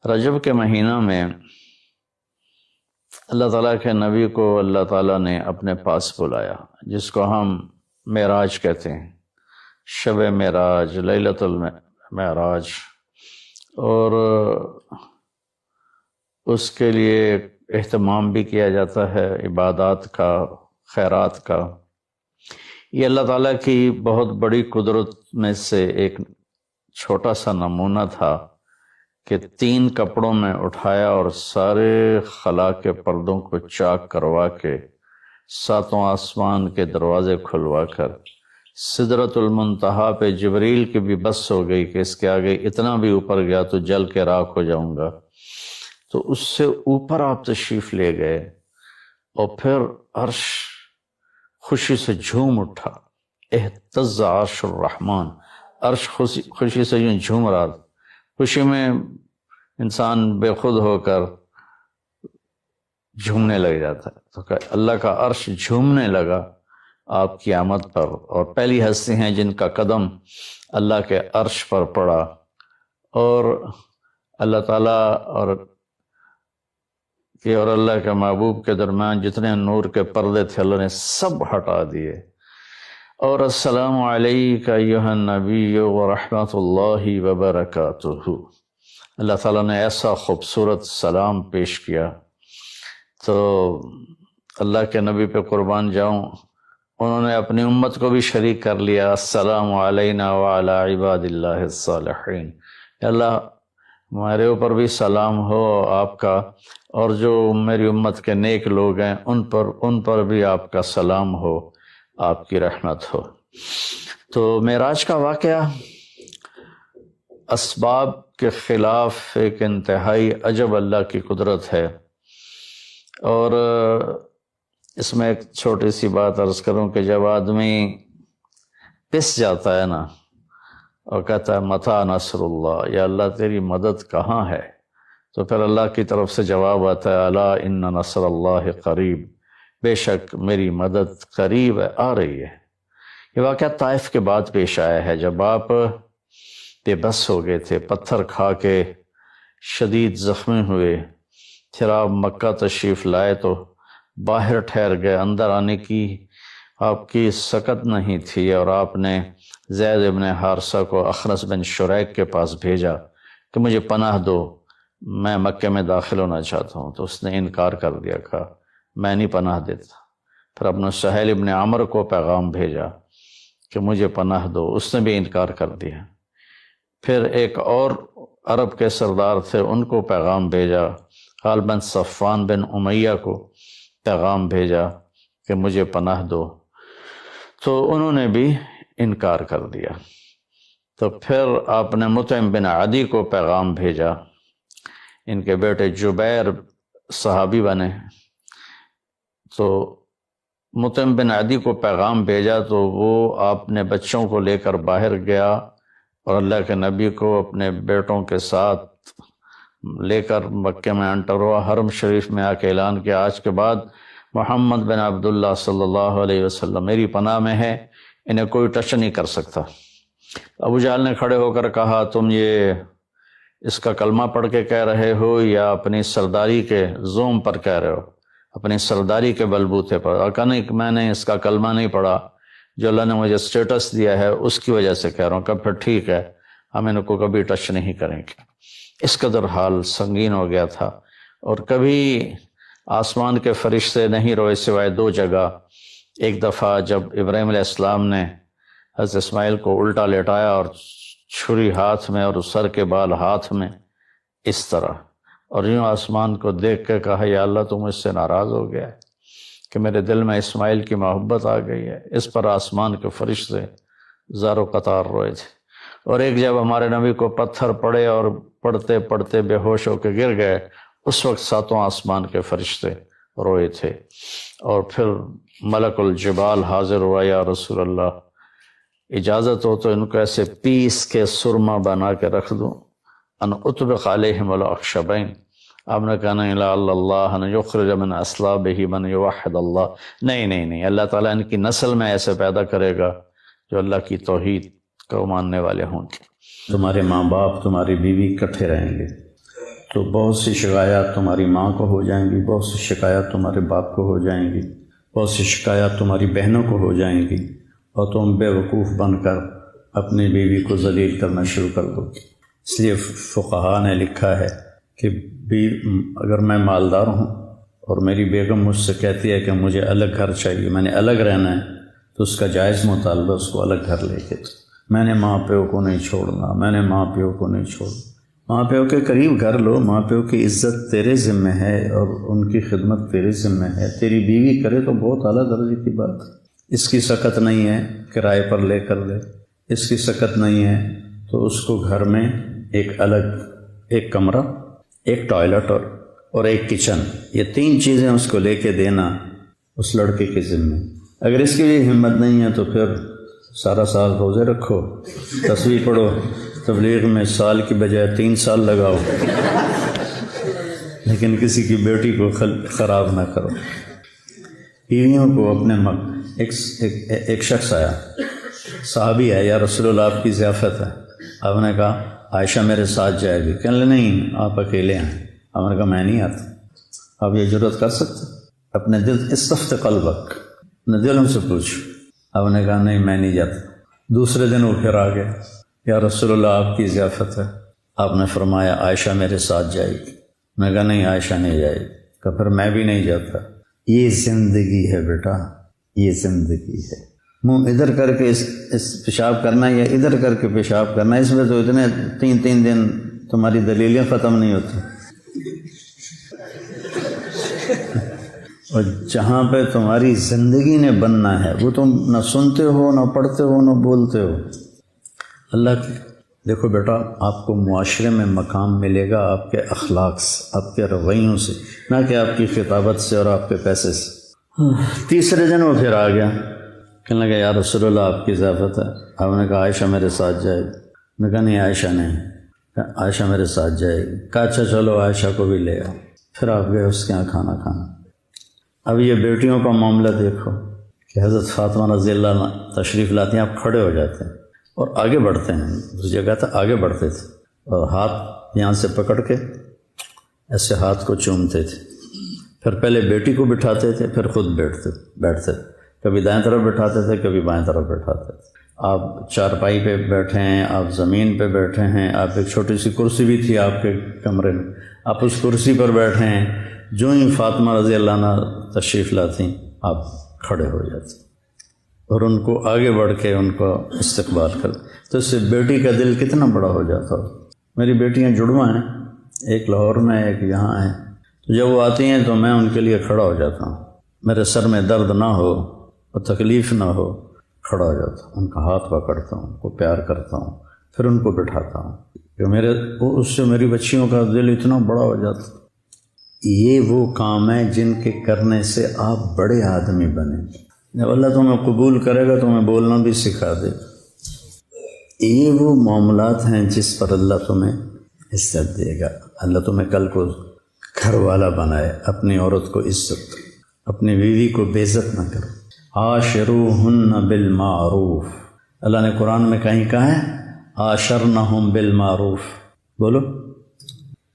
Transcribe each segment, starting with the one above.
رجب کے مہینہ میں اللہ تعالیٰ کے نبی کو اللہ تعالیٰ نے اپنے پاس بلایا، جس کو ہم معراج کہتے ہیں، شب معراج، لیلۃ المعراج، اور اس کے لیے اہتمام بھی کیا جاتا ہے عبادات کا، خیرات کا۔ یہ اللہ تعالیٰ کی بہت بڑی قدرت میں سے ایک چھوٹا سا نمونہ تھا کہ 3 کپڑوں میں اٹھایا اور سارے خلا کے پردوں کو چاک کروا کے 7 آسمان کے دروازے کھلوا کر سدرۃ المنتہا پہ جبریل کی بھی بس ہو گئی کہ اس کے آگے اتنا بھی اوپر گیا تو جل کے راکھ ہو جاؤں گا، تو اس سے اوپر آپ تشریف لے گئے، اور پھر عرش خوشی سے جھوم اٹھا، اہتز عرش الرحمن، عرش خوشی سے یوں جھوم رہا تھا۔ خوشی میں انسان بے خود ہو کر جھومنے لگ جاتا ہے، تو اللہ کا عرش جھومنے لگا آپ کی آمد پر، اور پہلی ہستی ہیں جن کا قدم اللہ کے عرش پر پڑا، اور اللہ تعالیٰ اور اللہ کے محبوب کے درمیان جتنے نور کے پردے تھے اللہ نے سب ہٹا دیے، اور السلام علیک ایھا النبی ورحمۃ اللہ وبرکاتہ۔ اللہ تعالیٰ نے ایسا خوبصورت سلام پیش کیا، تو اللہ کے نبی پہ قربان جاؤں، انہوں نے اپنی امت کو بھی شریک کر لیا، السلام علینا وعلی عباد اللہ الصالحین، اللہ ہمارے اوپر بھی سلام ہو آپ کا، اور جو میری امت کے نیک لوگ ہیں ان پر بھی آپ کا سلام ہو، آپ کی رحمت ہو۔ تو معراج کا واقعہ اسباب کے خلاف ایک انتہائی عجب اللہ کی قدرت ہے، اور اس میں ایک چھوٹی سی بات عرض کروں کہ جب آدمی پس جاتا ہے نا اور کہتا ہے متی نصر اللہ، یا اللہ تیری مدد کہاں ہے، تو پھر اللہ کی طرف سے جواب آتا ہے الا ان نصر اللہ قریب، بے شک میری مدد قریب ہے، آ رہی ہے۔ یہ واقعہ طائف کے بعد پیش آیا ہے، جب آپ بے بس ہو گئے تھے، پتھر کھا کے شدید زخمی ہوئے، پھر آپ مکہ تشریف لائے تو باہر ٹھہر گئے، اندر آنے کی آپ کی سکت نہیں تھی، اور آپ نے زید ابن حارثہ کو اخنس بن شریک کے پاس بھیجا کہ مجھے پناہ دو، میں مکے میں داخل ہونا چاہتا ہوں، تو اس نے انکار کر دیا، کہا میں نہیں پناہ دیتا۔ پھر اپنے سہیل ابن عمر کو پیغام بھیجا کہ مجھے پناہ دو، اس نے بھی انکار کر دیا۔ پھر ایک اور عرب کے سردار تھے، ان کو پیغام بھیجا، غالب بن صفوان بن امیہ کو پیغام بھیجا کہ مجھے پناہ دو، تو انہوں نے بھی انکار کر دیا۔ تو پھر آپ نے مطعم بن عدی کو پیغام بھیجا، ان کے بیٹے جبیر صحابی بنے، تو مطعم بن عدی کو پیغام بھیجا تو وہ آپ نے بچوں کو لے کر باہر گیا، اور اللہ کے نبی کو اپنے بیٹوں کے ساتھ لے کر مکے میں انٹر ہوا، حرم شریف میں آ کے اعلان کیا آج کے بعد محمد بن عبداللہ صلی اللہ علیہ وسلم میری پناہ میں ہے، انہیں کوئی ٹچ نہیں کر سکتا۔ ابو جہل نے کھڑے ہو کر کہا تم یہ اس کا کلمہ پڑھ کے کہہ رہے ہو یا اپنی سرداری کے زوم پر کہہ رہے ہو، اپنی سرداری کے بلبوتے پر؟ اور کہا نہیں، کہ میں نے اس کا کلمہ نہیں پڑھا، جو اللہ نے مجھے سٹیٹس دیا ہے اس کی وجہ سے کہہ رہا ہوں۔ کہ پھر ٹھیک ہے، ہم ان کو کبھی ٹچ نہیں کریں گے۔ اس قدر حال سنگین ہو گیا تھا، اور کبھی آسمان کے فرشتے نہیں روئے سوائے 2 جگہ۔ ایک دفعہ جب ابراہیم علیہ السلام نے حضرت اسماعیل کو الٹا لیٹایا اور چھری ہاتھ میں اور سر کے بال ہاتھ میں، اس طرح، اور یوں آسمان کو دیکھ کے کہا یا اللہ تو مجھ سے ناراض ہو گیا ہے کہ میرے دل میں اسماعیل کی محبت آ گئی ہے۔ اس پر آسمان کے فرشتے زار و قطار روئے تھے۔ اور ایک جب ہمارے نبی کو پتھر پڑے اور پڑھتے پڑھتے بے ہوش ہو کے گر گئے، اس وقت 7 آسمان کے فرشتے روئے تھے۔ اور پھر ملک الجبال حاضر ہوا، یا رسول اللہ اجازت ہو تو ان کو ایسے پیس کے سرما بنا کے رکھ دوں، ان اطبق علیہم الاخشبین۔ آپ نے کہا نہیں، لعل اللہ ان یخرج من اصلابہ من یوحد اللہ، نہیں، اللہ تعالیٰ ان کی نسل میں ایسے پیدا کرے گا جو اللہ کی توحید کو ماننے والے ہوں گے۔ تمہارے ماں باپ، تمہاری بیوی اکٹھے رہیں گے، تو بہت سی شکایات تمہاری ماں کو ہو جائیں گی، بہت سی شکایات تمہارے باپ کو ہو جائیں گی، بہت سی شکایات تمہاری بہنوں کو ہو جائیں گی، اور تم بے وقوف بن کر اپنی بیوی کو ذلیل کرنا شروع کر دو گے۔ اس لیے فقہاء نے لکھا ہے کہ اگر میں مالدار ہوں اور میری بیگم مجھ سے کہتی ہے کہ مجھے الگ گھر چاہیے، میں نے الگ رہنا ہے، تو اس کا جائز مطالبہ اس کو الگ گھر لے کے، میں نے ماں پیو کو نہیں چھوڑنا، میں نے ماں پیو کو نہیں چھوڑنا۔ ماں پیو کے قریب گھر لو، ماں پیو کی عزت تیرے ذمہ ہے اور ان کی خدمت تیرے ذمہ ہے۔ تیری بیوی کرے تو بہت اعلیٰ درجے کی بات ہے، اس کی سکت نہیں ہے کرائے پر لے کر دے، اس کی سکت نہیں ہے تو اس کو گھر میں ایک الگ ایک کمرہ، ایک ٹوائلٹ اور ایک کچن، یہ 3 چیزیں اس کو لے کے دینا اس لڑکے کے ذمہ۔ اگر اس کی بھی ہمت نہیں ہے تو پھر سارا سال روزے رکھو، تسبیح پڑھو، تبلیغ میں سال کی بجائے 3 سال لگاؤ، لیکن کسی کی بیٹی کو خراب نہ کرو۔ بیویوں کو اپنے ایک شخص آیا، صحابی ہے، یا رسول اللہ آپ کی ضیافت ہے۔ آپ نے کہا عائشہ میرے ساتھ جائے گی، کہنے لگے نہیں آپ اکیلے ہیں۔ آپ نے کہا میں نہیں آتا۔ آپ یہ جرأت کر سکتے؟ اپنے دل استفت قلبک، اپنے دل ہم سے پوچھ۔ آپ نے کہا نہیں میں نہیں جاتا۔ دوسرے دن وہ پھر آ گیا، یا رسول اللہ آپ کی ضیافت ہے۔ آپ نے فرمایا عائشہ میرے ساتھ جائے گی۔ میں کہا نہیں عائشہ نہیں جائے گی۔ کہا پھر میں بھی نہیں جاتا۔ یہ زندگی ہے بیٹا، یہ زندگی ہے۔ منہ ادھر کر کے اس پیشاب کرنا یا ادھر کر کے پیشاب کرنا، اس میں تو اتنے 3 دن تمہاری دلیلیں ختم نہیں ہوتی۔ اور جہاں پہ تمہاری زندگی نے بننا ہے وہ تم نہ سنتے ہو، نہ پڑھتے ہو، نہ بولتے ہو۔ اللہ کی دیکھو بیٹا، آپ کو معاشرے میں مقام ملے گا آپ کے اخلاق سے، آپ کے رویوں سے، نہ کہ آپ کی خطابت سے اور آپ کے پیسے سے۔ تیسرے دن وہ پھر آ گیا، کہنے لگا یا رسول اللہ آپ کی ضیافت ہے۔ آپ نے کہا عائشہ میرے ساتھ جائے گی۔ میں کہا نہیں عائشہ نہیں، عائشہ میرے ساتھ جائے گی۔ کہا اچھا چلو عائشہ کو بھی لے آؤ۔ پھر آپ گئے اس کے یہاں کھانا کھانا۔ اب یہ بیٹیوں کا معاملہ دیکھو کہ حضرت فاطمہ رضی اللہ عنہ تشریف لاتی ہیں، آپ کھڑے ہو جاتے ہیں اور آگے بڑھتے ہیں۔ اس جگہ تھا آگے بڑھتے تھے اور ہاتھ یہاں سے پکڑ کے ایسے ہاتھ کو چومتے تھے، پھر پہلے بیٹی کو بٹھاتے تھے، پھر خود بیٹھتے تھے، کبھی دائیں طرف بٹھاتے تھے، کبھی بائیں طرف بٹھاتے تھے۔ آپ چارپائی پہ بیٹھے ہیں، آپ زمین پہ بیٹھے ہیں، آپ ایک چھوٹی سی کرسی بھی تھی آپ کے کمرے میں، آپ اس کرسی پر بیٹھے ہیں۔ جو ہی فاطمہ رضی اللہ عنہ تشریف لاتی آپ کھڑے ہو جاتے اور ان کو آگے بڑھ کے ان کو استقبال کرتے، تو اس سے بیٹی کا دل کتنا بڑا ہو جاتا ہو۔ میری بیٹیاں جڑواں ہیں، ایک لاہور میں ایک یہاں ہے، تو جب وہ آتی ہیں تو میں ان کے لیے کھڑا ہو جاتا ہوں، میرے سر میں درد نہ ہو اور تکلیف نہ ہو، کھڑا ہو جاتا ہوں، ان کا ہاتھ پکڑتا ہوں، ان کو پیار کرتا ہوں، پھر ان کو بٹھاتا ہوں کہ اس سے میری بچیوں کا دل اتنا بڑا ہو جاتا۔ یہ وہ کام ہے جن کے کرنے سے آپ بڑے آدمی بنیں۔ جب اللہ تمہیں قبول کرے گا تمہیں بولنا بھی سکھا دے۔ یہ وہ معاملات ہیں جس پر اللہ تمہیں عزت دے گا۔ اللہ تمہیں کل کو گھر والا بنائے، اپنی عورت کو عزت، اپنی بیوی کو بے عزت نہ کرو۔ عاشروہن بالمعروف، اللہ نے قرآن میں کہیں کہا ہے عاشرنہم بالمعروف، بولو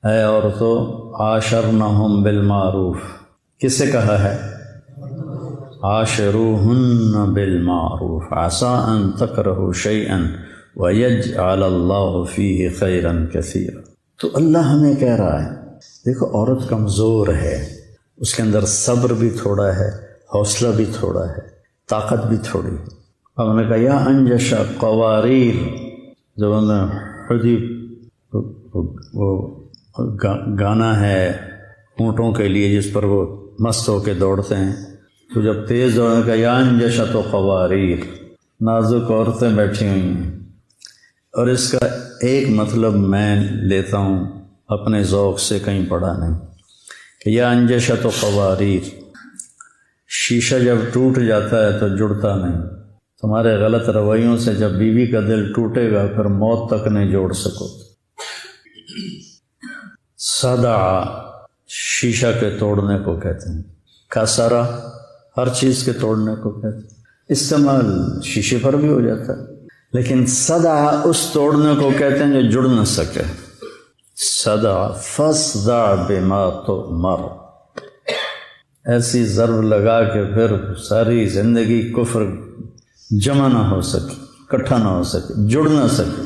اے عورتوں عاشرنہم بالمعروف، کس سے کہا ہے؟ عاشروہن بالمعروف عسیٰ ان تکرہوا شیئا ویجعل اللہ فیہ خیرا کثیرا۔ تو اللہ ہمیں کہہ رہا ہے دیکھو عورت کمزور ہے، اس کے اندر صبر بھی تھوڑا ہے، حوصلہ بھی تھوڑا ہے، طاقت بھی تھوڑی ہے۔ ہم نے کہا یا انجش قواریر، جب ہم نے خودی وہ گانا ہے اونٹوں کے لیے جس پر وہ مست ہو کے دوڑتے ہیں، تو جب تیز دوڑنے کا یا انجشت و قواریر، نازک عورتیں بیٹھی ہوئی ہیں۔ اور اس کا ایک مطلب میں لیتا ہوں اپنے ذوق سے، کہیں پڑھا نہیں، کہ یا انجشت و قواریر، شیشہ جب ٹوٹ جاتا ہے تو جڑتا نہیں۔ تمہارے غلط رویوں سے جب بیوی کا دل ٹوٹے گا پھر موت تک نہیں جوڑ سکو۔ صدع شیشہ کے توڑنے کو کہتے ہیں، کسرہ ہر چیز کے توڑنے کو کہتے ہیں۔ استعمال شیشے پر بھی ہو جاتا ہے، لیکن صدع اس توڑنے کو کہتے ہیں جو جڑ نہ سکے۔ صدع فصدع بما تؤمر، ایسی ضرب لگا کہ پھر ساری زندگی کفر جمع نہ ہو سکے، اکٹھا نہ ہو سکے، جڑ نہ سکے۔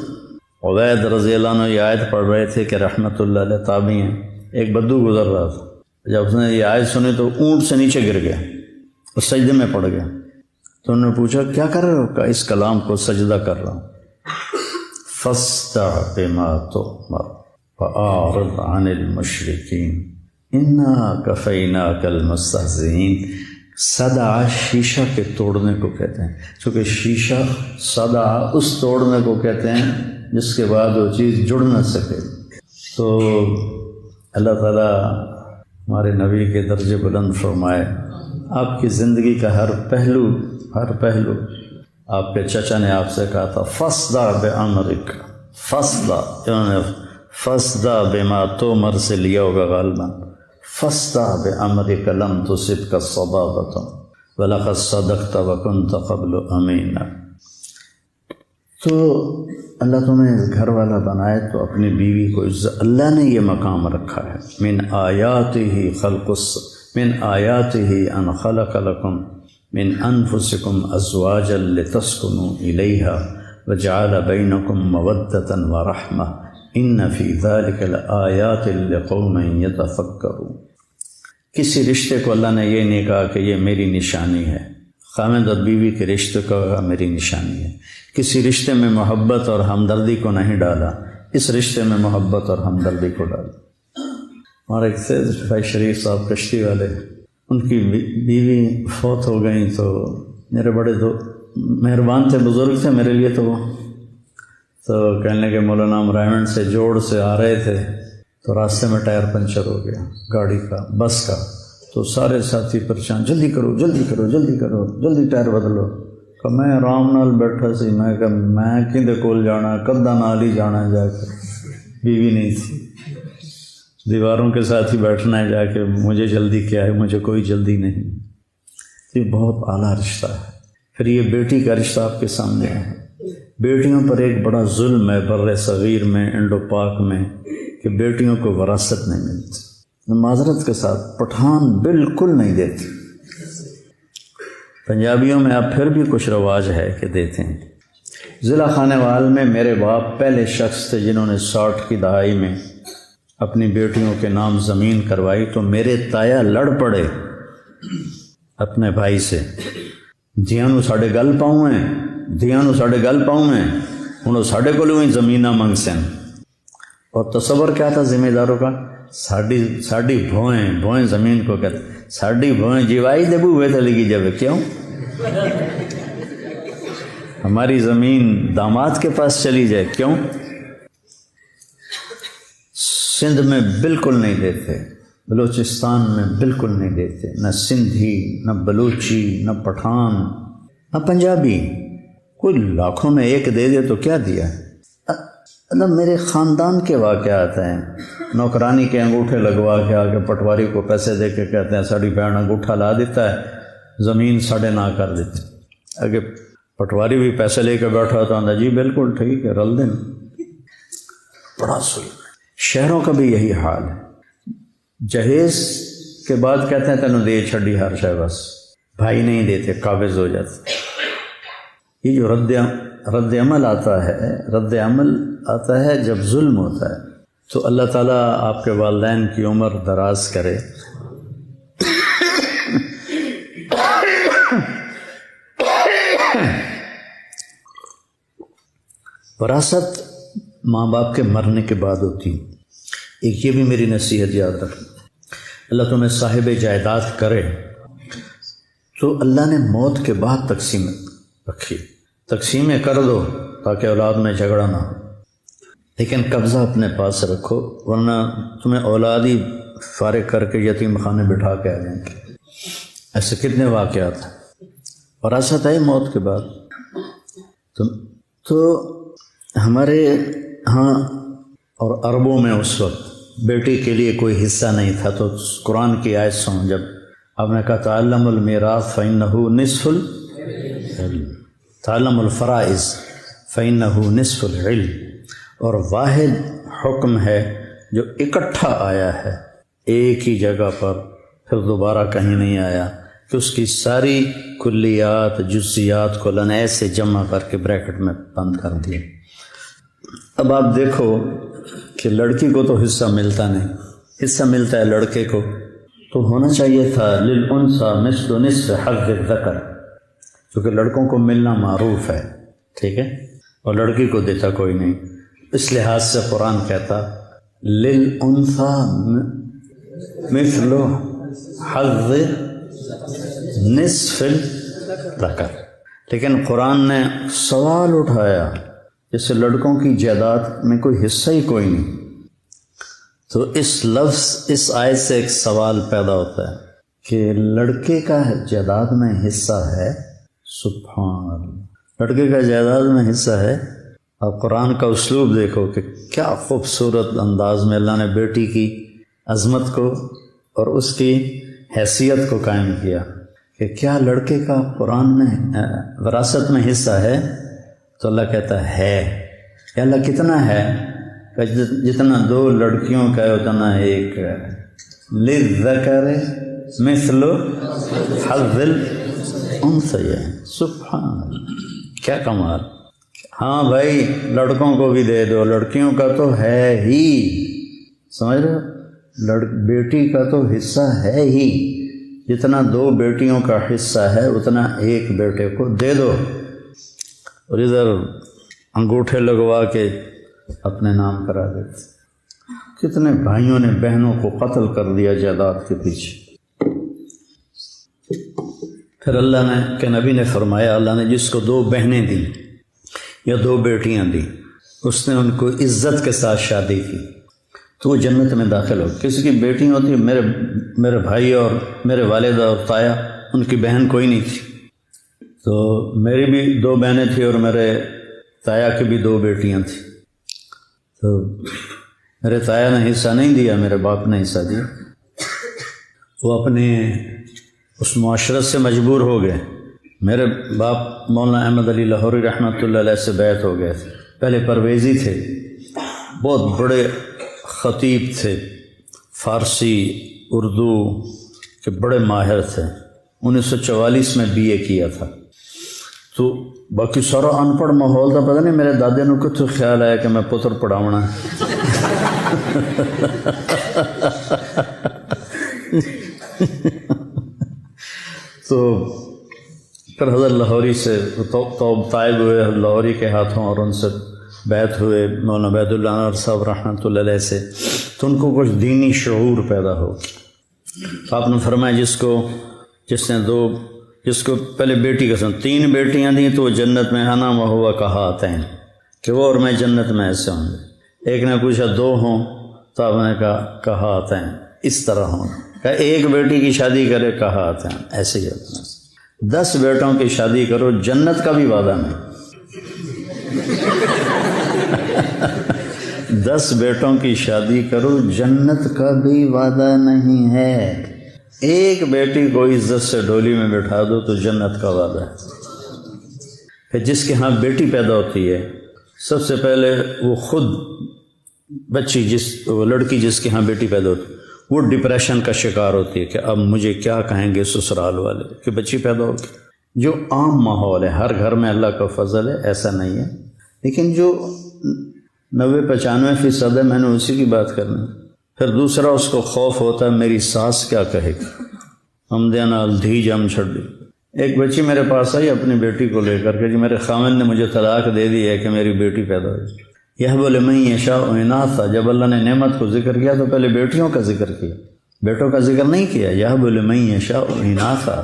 عبید رضی اللہ عنہ یہ آیت پڑھ رہے تھے کہ رحمۃ اللہ علیہ تابعی ہیں، ایک بدو گزر رہا تھا، جب اس نے یہ آیت سنی تو اونٹ سے نیچے گر گیا اور سجدے میں پڑ گیا۔ تو انہوں نے پوچھا کیا کر رہے ہو؟ کہا اس کلام کو سجدہ کر رہا ہوں۔ فاصدع بما تؤمر وأعرض عن المشرکین انا کفیناک المستہزئین۔ صدع شیشہ کے توڑنے کو کہتے ہیں، چونکہ شیشہ صدع اس توڑنے کو کہتے ہیں جس کے بعد وہ چیز جڑ نہ سکے۔ تو اللہ تعالیٰ ہمارے نبی کے درجے بلند فرمائے۔ آپ کی زندگی کا ہر پہلو آپ کے چچا نے آپ سے کہا تھا فصدع بامرک، فصدع، انہوں نے فصدع بما تؤمر سے لیا ہوگا غالباً، فصدع بامرک لم تصبک صبابۃ ولقد صدقت وکنت قبل امینا۔ تو اللہ تمہیں گھر والا بنائے تو اپنی بیوی کو اللہ نے یہ مقام رکھا ہے۔ من آیاتہ ان خلق لکم من انفسکم ازواجا لتسکنوا الیہا وجعل بینکم مودۃ ورحمۃ ان فی ذلک لآیات لقوم یتفکرون۔ کسی رشتے کو اللہ نے یہ نہیں کہا کہ یہ میری نشانی ہے، خاوند اور بیوی کے رشتے کو کہا میری نشانی ہے۔ کسی رشتے میں محبت اور ہمدردی کو نہیں ڈالا، اس رشتے میں محبت اور ہمدردی کو ڈالا۔ ہمارے ایک تھے بھائی شریف صاحب کشتی والے، ان کی بیوی فوت ہو گئیں تو میرے بڑے مہربان تھے، بزرگ تھے میرے لیے، تو کہنے کے مولانا ہم رائمنڈ سے جوڑ سے آ رہے تھے تو راستے میں ٹائر پنچر ہو گیا گاڑی کا، بس کا، تو سارے ساتھی پریشان، جلدی کرو جلدی کرو جلدی کرو جلدی ٹائر بدلو۔ کہ میں آرام نال بیٹھا سی، میں کہ میں کدے کول جانا، کدا نال ہی جانا جا کے، بیوی نہیں تھی، دیواروں کے ساتھ ہی بیٹھنا ہے جا کے، مجھے جلدی کیا ہے، مجھے کوئی جلدی نہیں۔ یہ بہت اعلیٰ رشتہ ہے۔ پھر یہ بیٹی کا رشتہ آپ کے سامنے ہے۔ بیٹیوں پر ایک بڑا ظلم ہے بر صغیر میں، انڈو پاک میں، کہ بیٹیوں کو وراثت نہیں ملتی۔ معذرت کے ساتھ پٹھان بالکل نہیں دیتے، پنجابیوں میں اب پھر بھی کچھ رواج ہے کہ دیتے ہیں۔ ضلع خانے وال میں میرے باپ پہلے شخص تھے جنہوں نے 60 کی دہائی میں اپنی بیٹیوں کے نام زمین کروائی، تو میرے تایا لڑ پڑے اپنے بھائی سے، دھیاں نو ساڈے گل پاؤں ہیں، دھیاں نو ساڈے گل پاؤں ہیں، انہوں ساڈے کو ہی زمیناں منگ سن۔ اور تصور کیا تھا ذمہ داروں کا؟ ساڈی بھوئیں زمین کو کہتے، ساڈی بھوئیں جیوائی دے بوئے تے لگی جاوے، کیوں؟ ہماری زمین داماد کے پاس چلی جائے، کیوں؟ سندھ میں بالکل نہیں دیتے، بلوچستان میں بالکل نہیں دیتے، نہ سندھی، نہ بلوچی، نہ پٹھان، نہ پنجابی، کوئی لاکھوں میں ایک دے دے تو کیا دیا۔ مطلب میرے خاندان کے واقعات ہیں، نوکرانی کے انگوٹھے لگوا کے آ کے پٹواری کو پیسے دے کے کہتے ہیں ساڑی بہن انگوٹھا لا دیتا ہے، زمین ساڑھے نہ کر دیتے۔ اگر پٹواری بھی پیسے لے کے بیٹھا ہوتا ہے جی بالکل ٹھیک ہے، رل دیں، بڑا ظلم ہے۔ شہروں کا بھی یہی حال ہے، جہیز کے بعد کہتے ہیں تینوں دے چھڑی ہر شے، بس بھائی نہیں دیتے، قابض ہو جاتے۔ یہ جو رد عمل آتا ہے جب ظلم ہوتا ہے، تو اللہ تعالیٰ آپ کے والدین کی عمر دراز کرے۔ وراثت ماں باپ کے مرنے کے بعد ہوتی۔ ایک یہ بھی میری نصیحت یاد رکھیں، اللہ تمہیں صاحب جائیداد کرے تو اللہ نے موت کے بعد تقسیم رکھی، تقسیمیں کر دو تاکہ اولاد میں جھگڑا نہ ہو، لیکن قبضہ اپنے پاس رکھو، ورنہ تمہیں اولاد ہی فارغ کر کے یتیم خانے بٹھا کے آ جائیں گے۔ ایسے کتنے واقعات ہیں، وراثت ہے موت کے بعد۔ تو ہمارے ہاں اور عربوں میں اس وقت بیٹی کے لیے کوئی حصہ نہیں تھا، تو قرآن کی آیت سن، جب آپ نے کہا تعلم المیراث فإنہ نصف العلم، تعلم الفرائض فإنہ نصف العلم، اور واحد حکم ہے جو اکٹھا آیا ہے ایک ہی جگہ پر، پھر دوبارہ کہیں نہیں آیا، کہ اس کی ساری کلیات جزیات کو اللہ نے ایسے جمع کر کے بریکٹ میں بند کر دیا۔ اب آپ دیکھو کہ لڑکی کو تو حصہ ملتا نہیں، حصہ ملتا ہے لڑکے کو، تو ہونا چاہیے تھا للانثی مثل نصف حظ الذکر، کیونکہ لڑکوں کو ملنا معروف ہے، ٹھیک ہے، اور لڑکی کو دیتا کوئی نہیں، اس لحاظ سے قرآن کہتا للانثی مثل حظ نصف الذکر، لیکن قرآن نے سوال اٹھایا جیسے لڑکوں کی جائیداد میں کوئی حصہ ہی کوئی نہیں، تو اس لفظ اس آیت سے ایک سوال پیدا ہوتا ہے کہ لڑکے کا جائیداد میں حصہ ہے، سبحان اللہ، لڑکے کا جائیداد میں حصہ ہے۔ اور قرآن کا اسلوب دیکھو کہ کیا خوبصورت انداز میں اللہ نے بیٹی کی عظمت کو اور اس کی حیثیت کو قائم کیا کہ کیا لڑکے کا قرآن میں وراثت میں حصہ ہے؟ تو اللہ کہتا ہے کہ اللہ کتنا ہے؟ کہ جتنا دو لڑکیوں کا ہے اتنا ایک ہے، للذکر مثل حظ الانثیین، سبحان اللہ، کیا کمال۔ ہاں بھائی لڑکوں کو بھی دے دو، لڑکیوں کا تو ہے ہی، سمجھ رہے ہو، بیٹی کا تو حصہ ہے ہی، جتنا دو بیٹیوں کا حصہ ہے اتنا ایک بیٹے کو دے دو، اور ادھر انگوٹھے لگوا کے اپنے نام کرا دیتے۔ کتنے بھائیوں نے بہنوں کو قتل کر دیا جائیداد کے پیچھے۔ پھر اللہ نے کہ نبی نے فرمایا، اللہ نے جس کو دو بہنیں دیں یا دو بیٹیاں دیں، اس نے ان کو عزت کے ساتھ شادی کی تو وہ جنت میں داخل ہو۔ کسی کی بیٹی ہوتی، میرے بھائی اور میرے والدہ اور تایا، ان کی بہن کوئی نہیں تھی، تو میری بھی دو بہنیں تھیں اور میرے تایا کی بھی دو بیٹیاں تھیں، تو میرے تایا نے حصہ نہیں دیا، میرے باپ نے حصہ دیا۔ وہ اپنے اس معاشرت سے مجبور ہو گئے۔ میرے باپ مولانا احمد علی لاہوری رحمۃ اللہ علیہ سے بیعت ہو گئے تھے، پہلے پرویزی تھے، بہت بڑے خطیب تھے، فارسی اردو کے بڑے ماہر تھے، 1944 میں BA کیا تھا، تو باقی سارا ان پڑھ ماحول تھا، پتہ نہیں میرے دادے نو کتوں خیال آیا کہ میں پتر پڑھاونا تو پھر حضرت لاہوری سے طائب ہوئے لاہوری کے ہاتھوں، اور ان سے بیعت ہوئے مولانا عبید اللہ انور صاحب رحمۃ اللہ علیہ سے، تو ان کو کچھ دینی شعور پیدا ہو۔ تو آپ نے فرمایا جس کو پہلے بیٹی کا 3 بیٹیاں دیں تو وہ جنت میں انا و ہوا کہاتین، کہ وہ اور میں جنت میں ایسے ہوں گے۔ ایک نے پوچھا 2 ہوں، تو آپ نے کہا کہاتین، اس طرح ہوں، کہ ایک بیٹی کی شادی کرے کہاتین، ایسے ہی ہوتا ہے۔ 10 بیٹوں کی شادی کرو، جنت کا بھی وعدہ نہیں۔ 10 بیٹوں کی شادی کرو، جنت کا بھی وعدہ نہیں ہے۔ ایک بیٹی کو عزت سے ڈولی میں بٹھا دو تو جنت کا وعدہ ہے۔ پھر جس کے ہاں بیٹی پیدا ہوتی ہے، سب سے پہلے وہ خود بچی، وہ لڑکی جس کے ہاں بیٹی پیدا ہوتی ہے، وہ ڈپریشن کا شکار ہوتی ہے کہ اب مجھے کیا کہیں گے سسرال والے کہ بچی پیدا ہوگی۔ جو عام ماحول ہے، ہر گھر میں اللہ کا فضل ہے، ایسا نہیں ہے، لیکن جو 90-95% ہے، میں نے اسی کی بات کرنی۔ پھر دوسرا، اس کو خوف ہوتا ہے میری ساس کیا کہے گی، ہم دینا الدھی جم چھڑ دی۔ ایک بچی میرے پاس آئی اپنی بیٹی کو لے کر کے، جی میرے خاوند نے مجھے طلاق دے دی ہے کہ میری بیٹی پیدا ہوئی۔ یہ لمن یشاء اناثا، جب اللہ نے نعمت کو ذکر کیا تو پہلے بیٹیوں کا ذکر کیا، بیٹوں کا ذکر نہیں کیا۔ یہب لمن یشاء اناثا،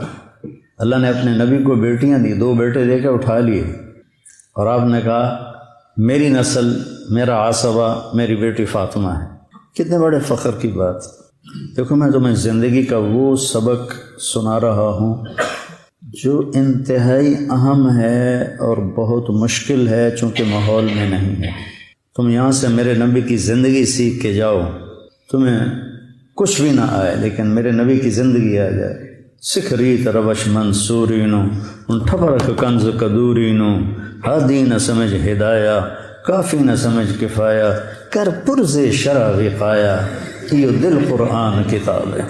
اللہ نے اپنے نبی کو بیٹیاں دی، 2 بیٹے دے کے اٹھا لیے، اور آپ نے کہا میری نسل، میرا عصبہ میری بیٹی فاطمہ ہے۔ کتنے بڑے فخر کی بات۔ دیکھو میں تمہیں زندگی کا وہ سبق سنا رہا ہوں جو انتہائی اہم ہے اور بہت مشکل ہے، چونکہ ماحول میں نہیں ہے۔ تم یہاں سے میرے نبی کی زندگی سیکھ کے جاؤ، تمہیں کچھ بھی نہ آئے لیکن میرے نبی کی زندگی آ جائے۔ سکھ ریت روش منصورینو، ان ٹھبرک کنز قدورینو، ہادی نہ سمجھ ہدایہ، کافی نہ سمجھ کفایہ، کر پرز شرع وقایا، یہ دل قرآن کتاب ہے۔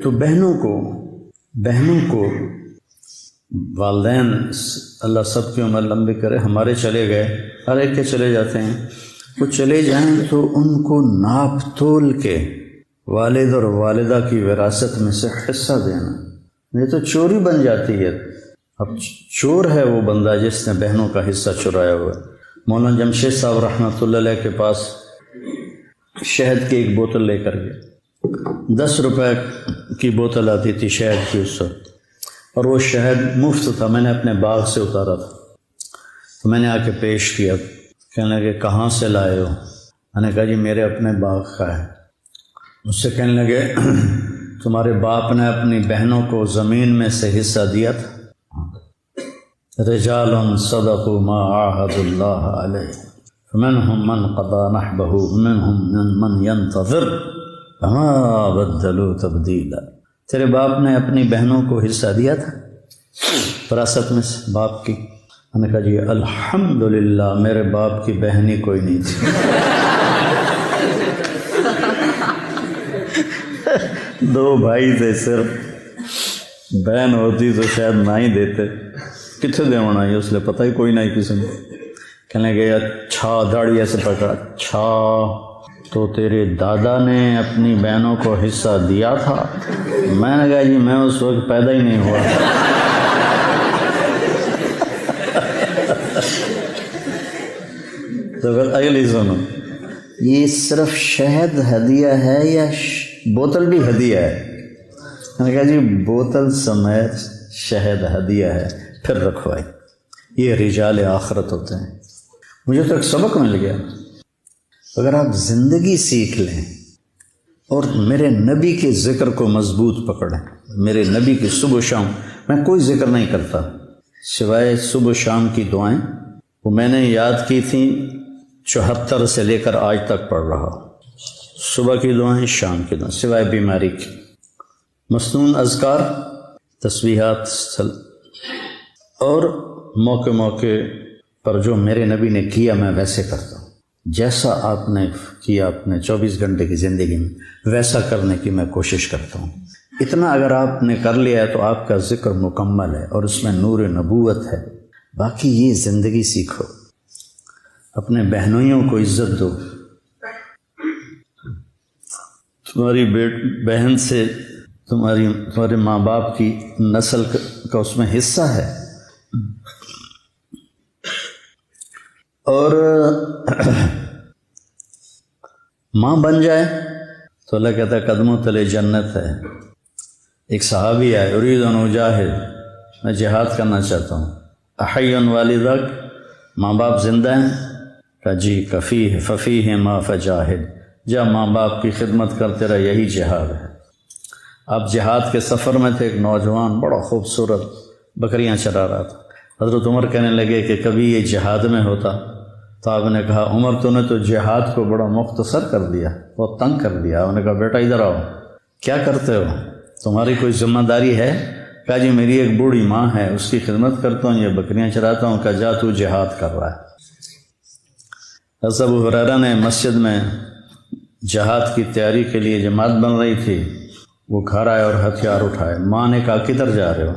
تو بہنوں کو والدین اللہ سب کی عمر لمبی کرے، ہمارے چلے گئے، ہر ایک کے چلے جاتے ہیں، وہ چلے جائیں تو ان کو ناپ تول کے والد اور والدہ کی وراثت میں سے حصہ دینا، یہ تو چوری بن جاتی ہے۔ اب چور ہے وہ بندہ جس نے بہنوں کا حصہ چرایا ہوا ہے۔ مولانا جمشید صاحب رحمۃ اللہ علیہ کے پاس شہد کی ایک بوتل لے کر گئے، 10 روپے کی بوتل آتی تھی شہد کی اس وقت، اور وہ شہد مفت تھا، میں نے اپنے باغ سے اتارا تھا، تو میں نے آ کے پیش کیا، کہنے لگے کہاں سے لائے ہو؟ میں نے کہا جی میرے اپنے باغ کا ہے۔ مجھ سے کہنے لگے تمہارے باپ نے اپنی بہنوں کو زمین میں سے حصہ دیا تھا؟ رجال صدقوا ما عاهدوا الله علیہ فمنهم من قضى نحبه ومنهم من ينتظر وما بدلوا تبدیلا۔ تیرے باپ نے اپنی بہنوں کو حصہ دیا تھا وراثت میں سے باپ کی؟ میں نے کہا جی الحمدللہ میرے باپ کی بہن ہی کوئی نہیں تھی۔ دو بھائی تھے صرف، بہن ہوتی تو شاید نہ ہی دیتے، کتنے دے ہونا ہے اس لیے پتہ ہی کوئی نہیں کسی نے۔ کہنے گیا اچھا، داڑھی ایسے پکڑا، اچھا تو تیرے دادا نے اپنی بہنوں کو حصہ دیا تھا؟ میں نے کہا جی میں اس وقت پیدا ہی نہیں ہوا۔ تو پھر اگلی سنو، یہ صرف شہد ہدیہ ہے یا بوتل بھی ہدیہ ہے؟ میں نے کہا جی بوتل سمیت شہد ہدیہ ہے، پھر رکھوائی۔ یہ رجال آخرت ہوتے ہیں۔ مجھے تو ایک سبق مل گیا، اگر آپ زندگی سیکھ لیں اور میرے نبی کے ذکر کو مضبوط پکڑیں، میرے نبی کی صبح و شام، میں کوئی ذکر نہیں کرتا سوائے صبح و شام کی دعائیں، وہ میں نے یاد کی تھیں 74 سے لے کر آج تک پڑھ رہا، صبح کی دعائیں، شام کی دعائیں، سوائے بیماری کی۔ مسنون اذکار، تسبیحات، اور موقع موقع پر جو میرے نبی نے کیا میں ویسے کرتا ہوں، جیسا آپ نے کیا اپنے 24 گھنٹے کی زندگی میں ویسا کرنے کی میں کوشش کرتا ہوں۔ اتنا اگر آپ نے کر لیا ہے تو آپ کا ذکر مکمل ہے اور اس میں نور نبوت ہے۔ باقی یہ زندگی سیکھو، اپنے بہنوئیوں کو عزت دو، تمہاری بہن سے تمہارے ماں باپ کی نسل کا اس میں حصہ ہے۔ اور ماں بن جائے تو اللہ کہتا ہے قدموں تلے جنت ہے۔ ایک صحابی ہے، ارید ان اجاہد، میں جہاد کرنا چاہتا ہوں۔ احی والدک، ماں باپ زندہ ہیں؟ کہا جی، کفیہ ففیہ ما فجاہد، جا ماں باپ کی خدمت کرتے رہے، یہی جہاد ہے۔ آپ جہاد کے سفر میں تھے، ایک نوجوان بڑا خوبصورت بکریاں چرا رہا تھا۔ حضرت عمر کہنے لگے کہ کبھی یہ جہاد میں ہوتا؟ تو آپ نے کہا عمر تو نے تو جہاد کو بڑا مختصر کر دیا، بہت تنگ کر دیا۔ انہوں نے کہا بیٹا ادھر آؤ، کیا کرتے ہو، تمہاری کوئی ذمہ داری ہے؟ کہا جی میری ایک بوڑھی ماں ہے، اس کی خدمت کرتا ہوں، یہ بکریاں چراتا ہوں۔ کہا جا تو جہاد کر رہا ہے۔ حضرت ابو ہریرہ نے مسجد میں جہاد کی تیاری کے لیے جماعت بن رہی تھی، وہ گھر آئے اور ہتھیار اٹھائے۔ ماں نے کہا کدھر جا رہے ہو؟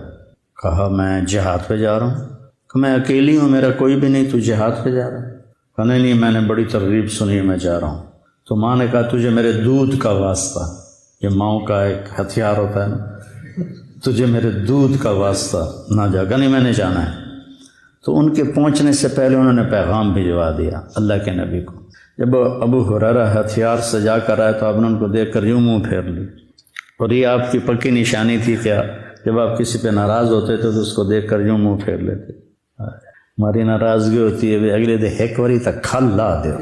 کہا میں جہاد پہ جا رہا ہوں۔ کہ میں اکیلی ہوں، میرا کوئی بھی نہیں، تو جہاد پہ جا رہا ہے؟ کہا نہیں، میں نے بڑی ترغیب سنی، میں جا رہا ہوں۔ تو ماں نے کہا تجھے میرے دودھ کا واسطہ، یہ ماؤں کا ایک ہتھیار ہوتا ہے نا، تجھے میرے دودھ کا واسطہ نہ جا۔ کہا نہیں میں نے جانا ہے۔ تو ان کے پہنچنے سے پہلے انہوں نے پیغام بھجوا دیا اللہ کے نبی کو۔ جب ابو ہریرہ ہتھیار سجا کر آئے تو آپ نے ان کو دیکھ کر یوں منہ پھیر لی، اور یہ آپ کی پکی نشانی تھی کیا، جب آپ کسی پہ ناراض ہوتے تھے تو اس کو دیکھ کر یوں منہ پھیر لیتے۔ ہماری ناراضگی ہوتی ہے اگلے دے ایک واری تک کھل لا دو۔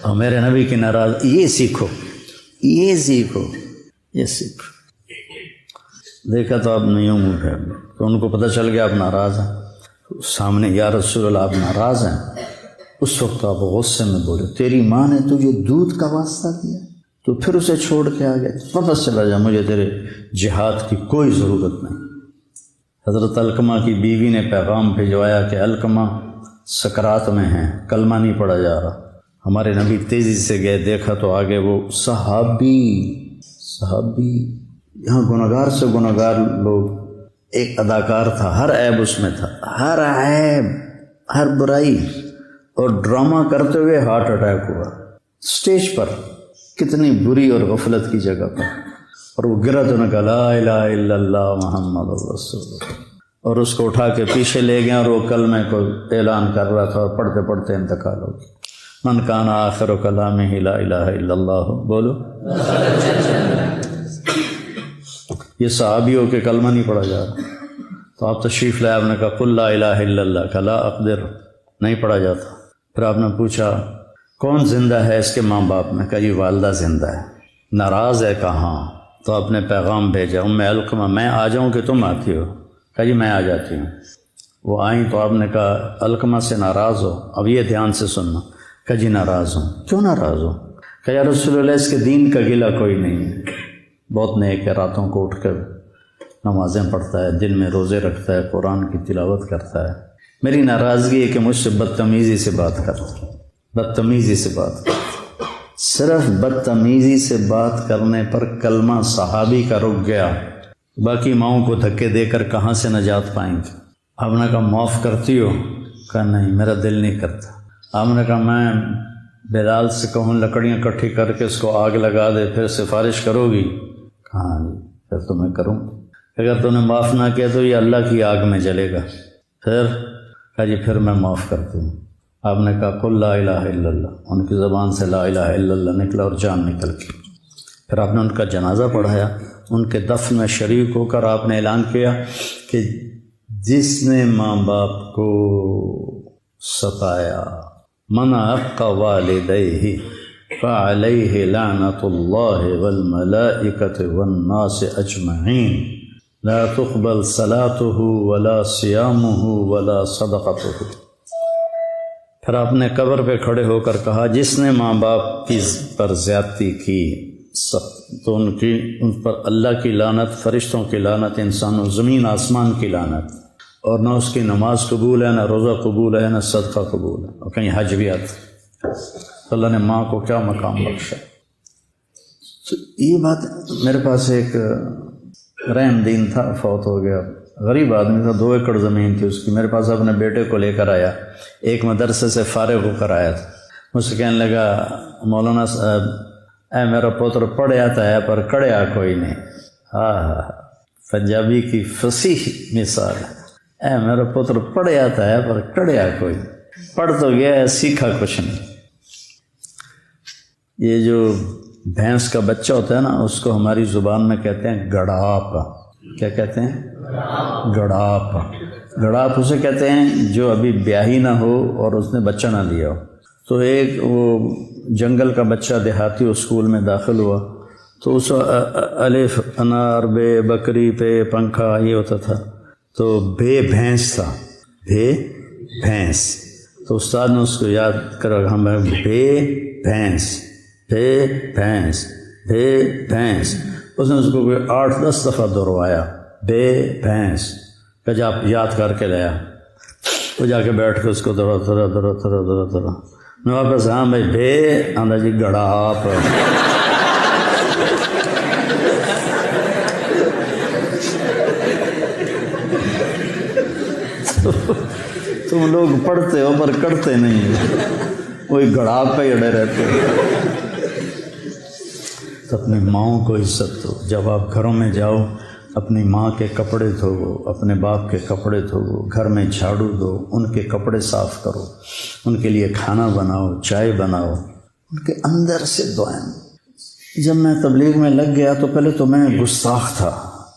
اور میرے نبی کی ناراض، یہ سیکھو، یہ سیکھو، یہ سیکھو۔ دیکھا تو آپ نے یوں منہ پھیر لیا، تو ان کو پتہ چل گیا آپ ناراض ہیں۔ سامنے یا رسول اللہ آپ ناراض ہیں، اس وقت آپ غصے میں بولے تیری ماں نے تجھے دودھ کا واسطہ دیا تو پھر اسے چھوڑ کے آ گئے، واپس چلا جا، مجھے تیرے جہاد کی کوئی ضرورت نہیں۔ حضرت علقمہ کی بیوی نے پیغام بھجوایا کہ علقمہ سکرات میں ہیں، کلمہ نہیں پڑھا جا رہا۔ ہمارے نبی تیزی سے گئے، دیکھا تو آگے وہ صحابی یہاں گنہگار سے گنہگار لوگ، ایک اداکار تھا، ہر عیب اس میں تھا، ہر عیب، ہر برائی، اور ڈرامہ کرتے ہوئے ہارٹ اٹیک ہوا اسٹیج پر، کتنی بری اور غفلت کی جگہ پر، اور وہ گرا تو نے کہا لا الہ الا اللہ محمد رسول اللہ، اور اس کو اٹھا کے پیچھے لے گئے، اور وہ کلمے کو اعلان کر رہا تھا، اور پڑھتے پڑھتے انتقال ہو گیا۔ من کان آخر کلامہ لا الہ الا اللہ، بولو۔ یہ صحابیوں کے کلمہ نہیں پڑھا جا رہا، تو آپ تشریف لائے، آپ نے کہا قل لا الہ الا اللہ، کہا لا اقدر، نہیں پڑھا جاتا۔ پھر آپ نے پوچھا کون زندہ ہے اس کے ماں باپ نے؟ کہا یہ والدہ زندہ ہے۔ ناراض ہے؟ کہاں؟ تو آپ نے پیغام بھیجا ام علقمہ میں آ جاؤں کہ تم آتی ہو؟ کہا جی میں آ جاتی ہوں۔ وہ آئیں تو آپ نے کہا علقمہ سے ناراض ہو؟ اب یہ دھیان سے سننا۔ کہا جی ناراض ہوں۔ کیوں ناراض ہو؟ کہا یا رسول اللہ اس کے دین کا گلہ کوئی نہیں ہے، بہت نیک ہے، راتوں کو اٹھ کر نمازیں پڑھتا ہے، دن میں روزے رکھتا ہے، قرآن کی تلاوت کرتا ہے، میری ناراضگی ہے کہ مجھ سے بدتمیزی سے بات کرتا ہے، بدتمیزی سے بات کرتا، صرف بدتمیزی سے بات کرنے پر کلمہ صحابی کا رک گیا، باقی ماؤں کو دھکے دے کر کہاں سے نجات پائیں گے۔ آپ نے کہا معاف کرتی ہو؟ کہا نہیں میرا دل نہیں کرتا۔ آپ نے کہا میں بلال سے کہوں لکڑیاں اکٹھی کر کے اس کو آگ لگا دے، پھر سفارش کرو گی؟ کہاں جی پھر تو میں کروں، اگر تو نے معاف نہ کیا تو یہ اللہ کی آگ میں جلے گا۔ پھر کہا جی پھر میں معاف کرتی ہوں۔ آپ نے کہا قل لا الہ الا اللہ، ان کی زبان سے لا الہ الا اللہ نکلا اور جان نکل گئی۔ پھر آپ نے ان کا جنازہ پڑھایا، ان کے دفن میں شریک ہو کر آپ نے اعلان کیا کہ جس نے ماں باپ کو ستایا، من عق والدیہ فعلیہ لعنۃ اللہ والملائکۃ والناس اجمعین لا تقبل صلاتہ ولا صیامہ ولا صدقتہ۔ پھر آپ نے قبر پہ کھڑے ہو کر کہا جس نے ماں باپ کی پر زیادتی کی تو ان پر اللہ کی لعنت، فرشتوں کی لعنت، انسانوں زمین آسمان کی لعنت، اور نہ اس کی نماز قبول ہے، نہ روزہ قبول ہے، نہ صدقہ قبول ہے، اور کہیں حج بھی آتا۔ اللہ نے ماں کو کیا مقام بخشا۔ تو یہ بات، میرے پاس ایک رحم دین تھا، فوت ہو گیا، غریب آدمی تھا، 2 ایکڑ زمین تھی اس کی، میرے پاس اپنے بیٹے کو لے کر آیا، ایک مدرسے سے فارغ ہو کر آیا تھا، مجھ سے کہنے لگا مولانا صاحب اے میرا پوتر پڑھ آتا ہے پر کڑیا کوئی نہیں۔ ہاں پنجابی کی فصیح مثال ہے، اے میرا پتر پڑھ آتا ہے پر کڑیا کوئی، پڑھ تو گیا ہے سیکھا کچھ نہیں۔ یہ جو بھینس کا بچہ ہوتا ہے نا، اس کو ہماری زبان میں کہتے ہیں گڑاپ۔ کیا کہتے ہیں؟ گڑاپ۔ گڑاپ اسے کہتے ہیں جو ابھی بیاہی نہ ہو اور اس نے بچہ نہ لیا ہو۔ تو ایک وہ جنگل کا بچہ دیہاتی اسکول میں داخل ہوا، تو اس الف انار بے بکری پہ پنکھا یہ ہوتا تھا، تو بے بھینس تھا، بے بھینس، تو استاد نے اس کو یاد کرا، ہم بے بھینس، بے بھینس، بے بھینس، اس نے اس کو کوئی 8-10 دفعہ دہروایا، بے بھینس، کہ جا یاد کر کے لیا، وہ جا کے بیٹھ کے اس کو دہرا میں واپس، ہاں بھائی بے آندہ جی گڑاپ۔ تم لوگ پڑھتے ہو پر کرتے نہیں ہو، وہی گڑاپ پہ اڑے رہتے ہو۔ تو اپنی ماؤں کو عزت دو، جب آپ گھروں میں جاؤ اپنی ماں کے کپڑے دھوو، اپنے باپ کے کپڑے دھوو، گھر میں جھاڑو دو، ان کے کپڑے صاف کرو، ان کے لیے کھانا بناؤ، چائے بناؤ، ان کے اندر سے دعائیں۔ جب میں تبلیغ میں لگ گیا تو پہلے تو میں گستاخ تھا،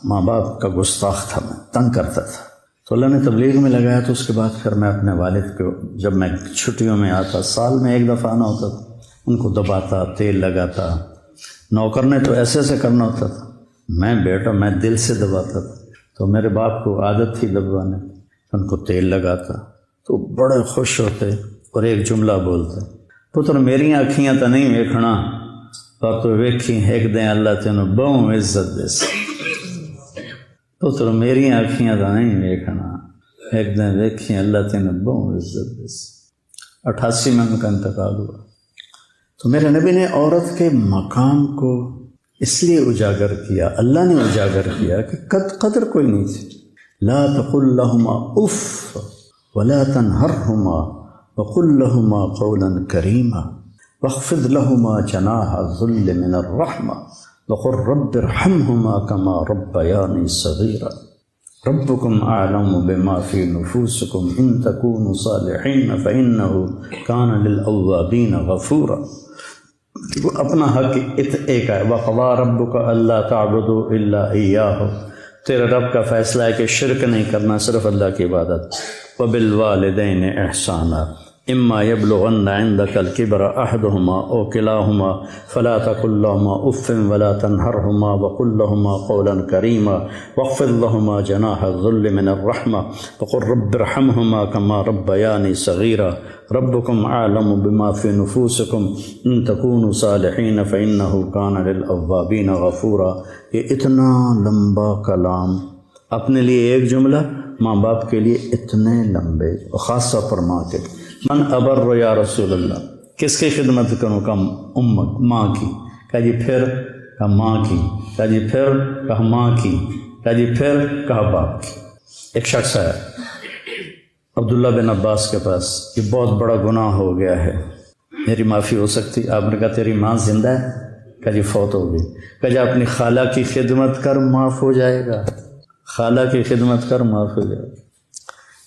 ماں باپ کا گستاخ تھا، میں تنگ کرتا تھا، تو اللہ نے تبلیغ میں لگایا، تو اس کے بعد پھر میں اپنے والد کو، جب میں چھٹیوں میں آتا، سال میں 1 دفعہ آنا ہوتا تھا، ان کو دباتا، تیل لگاتا، نوکر نے تو ایسے ایسے کرنا ہوتا تھا، میں بیٹا میں دل سے دباتا تھا، تو میرے باپ کو عادت تھی دبوانے، ان کو تیل لگاتا تو بڑے خوش ہوتے اور ایک جملہ بولتے، پتر میری آنکھیاں تو نہیں ویکھنا پر تو ویکھی ایک دن اللہ تینوں بہوں عزت دے سی۔ پتر میری آنکھیاں تو نہیں ویکھنا ایک دن ویکھی اللہ تینوں بہوں عزت دے سی۔ 88 میں ان کا انتقال ہوا۔ تو میرے نبی نے عورت کے مقام کو اس لیے اجاگر کیا، اللہ نے اجاگر کیا کہ قدر کوئی نہیں تھی۔ لا تقل لهما اف ولا تنهرهما وقل لهما قولا كريما واخفض لهما جناح الذل من الرحمة وقل رب ارحمهما كما ربياني صغيرا ربكم اعلم بما في نفوسكم ان تكونوا صالحين فانه كان للاوابين غفورا۔ وہ اپنا حق ایک ہے، وقضى ربك الا تعبدوا الا اياه، تیرے رب کا فیصلہ ہے کہ شرک نہیں کرنا، صرف اللہ کی عبادت۔ وبالوالدین احسانا اما يبلغن عندك الكبر احدهما او كلاهما فلا تقل لهما اف ولا تنهرهما وقل لهما قولا كريما واخفض لهما جناح الذل من الرحمة وقل رب ارحمهما كما ربياني صغيرا ربكم اعلم بما في نفوسكم ان تكونوا صالحين فانه كان للاوابين غفورا۔ یہ اتنا لمبا کلام، اپنے لیے ایک جملہ، ماں باپ کے لیے اتنے لمبے، اور خاص طور پر ماں کے۔ من ابر یا رسول اللہ، کس کی خدمت کروں؟ کہا امک، ماں کی۔ کہا جی پھر؟ کہا ماں کی۔ کہا جی پھر؟ کہا ماں کی۔ کہا جی پھر؟ کہا باپ کی۔ ایک شخص آیا عبداللہ بن عباس کے پاس، یہ بہت بڑا گناہ ہو گیا ہے، میری معافی ہو سکتی؟ آپ نے کہا تیری ماں زندہ ہے؟ کہا جی فوت ہو گئی۔ کہا جی اپنی خالہ کی خدمت کر معاف ہو جائے گا، خالہ کی خدمت کر معاف ہو جائے گا۔